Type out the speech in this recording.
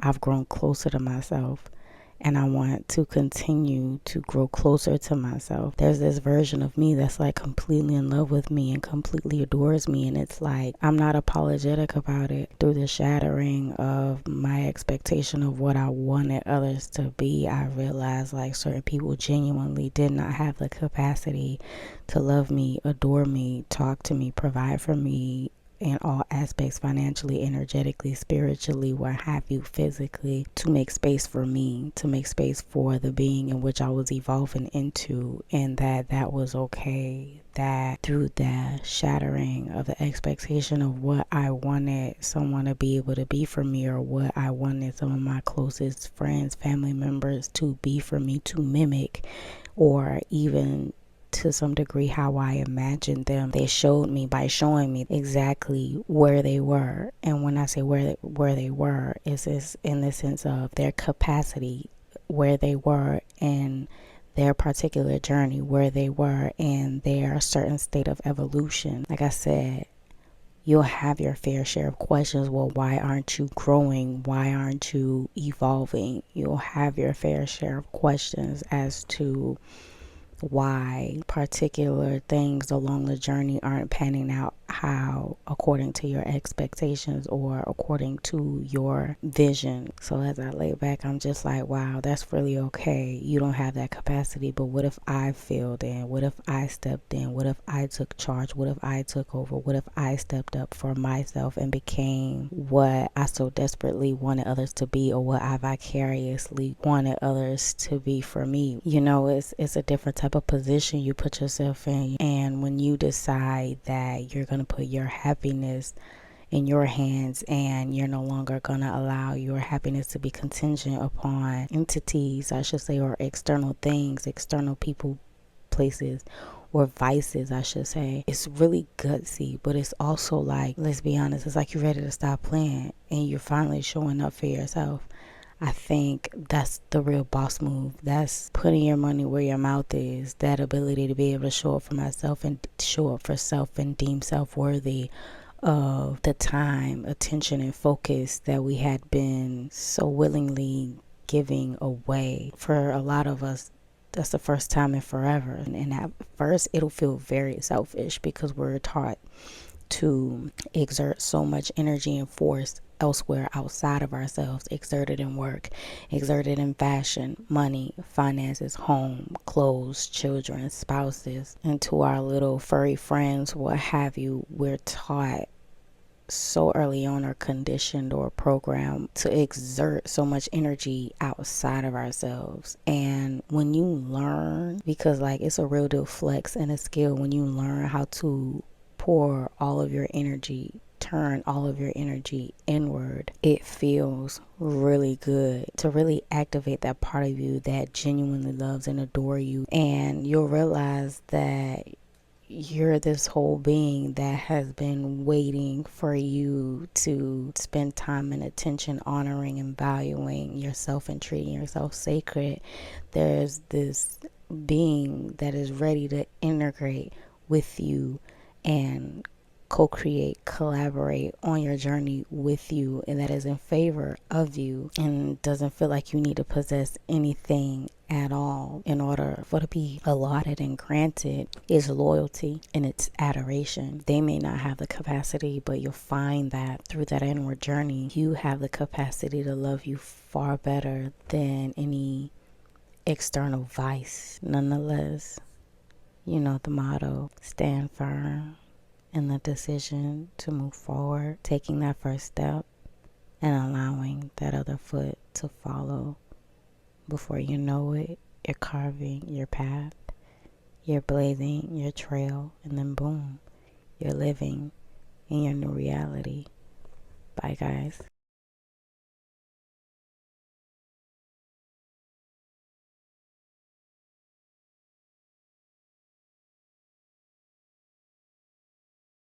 I've grown closer to myself, and I want to continue to grow closer to myself. There's this version of me that's like completely in love with me and completely adores me, and it's like I'm not apologetic about it. Through the shattering of my expectation of what I wanted others to be, I realized like certain people genuinely did not have the capacity to love me, adore me, talk to me, provide for me in all aspects, financially, energetically, spiritually, what have you, physically, to make space for me, to make space for the being in which I was evolving into, and that was okay. That through the shattering of the expectation of what I wanted someone to be able to be for me, or what I wanted some of my closest friends, family members to be for me, to mimic, or even to some degree how I imagined them. They showed me by showing me exactly where they were. And when I say where they were, it's in the sense of their capacity, where they were in their particular journey, where they were in their certain state of evolution. Like I said, you'll have your fair share of questions. Well, why aren't you growing? Why aren't you evolving? You'll have your fair share of questions as to why particular things along the journey aren't panning out how according to your expectations or according to your vision. So as I lay back, I'm just like, wow, that's really okay. You don't have that capacity, but what if I filled in? What if I stepped in? What if I took charge? What if I took over? What if I stepped up for myself and became what I so desperately wanted others to be, or what I vicariously wanted others to be for me? You know, it's a different type of position you put yourself in. And when you decide that you're going to put your happiness in your hands, and you're no longer going to allow your happiness to be contingent upon entities, I should say, or external things, external people, places, or vices, I should say. It's really gutsy, but it's also like, let's be honest, it's like you're ready to stop playing and you're finally showing up for yourself. I think that's the real boss move. That's putting your money where your mouth is. That ability to be able to show up for myself and show up for self and deem self worthy of the time, attention, and focus that we had been so willingly giving away. For a lot of us, that's the first time in forever. And at first, it'll feel very selfish because we're taught to exert so much energy and force elsewhere outside of ourselves, exerted in work, exerted in fashion, money, finances, home, clothes, children, spouses, and to our little furry friends, what have you. We're taught so early on, or conditioned or programmed to exert so much energy outside of ourselves. And when you learn, because like it's a real deal flex and a skill, when you learn how to pour all of your energy, turn all of your energy inward, it feels really good to really activate that part of you that genuinely loves and adore you. And you'll realize that you're this whole being that has been waiting for you to spend time and attention honoring and valuing yourself and treating yourself sacred. There's this being that is ready to integrate with you and co-create, collaborate on your journey with you, and that is in favor of you and doesn't feel like you need to possess anything at all in order for it to be allotted and granted. Is loyalty and its adoration. They may not have the capacity, but you'll find that through that inward journey, you have the capacity to love you far better than any external vice. Nonetheless, you know the motto, stand firm in the decision to move forward, taking that first step and allowing that other foot to follow. Before you know it, you're carving your path, you're blazing your trail, and then boom, you're living in your new reality. Bye, guys.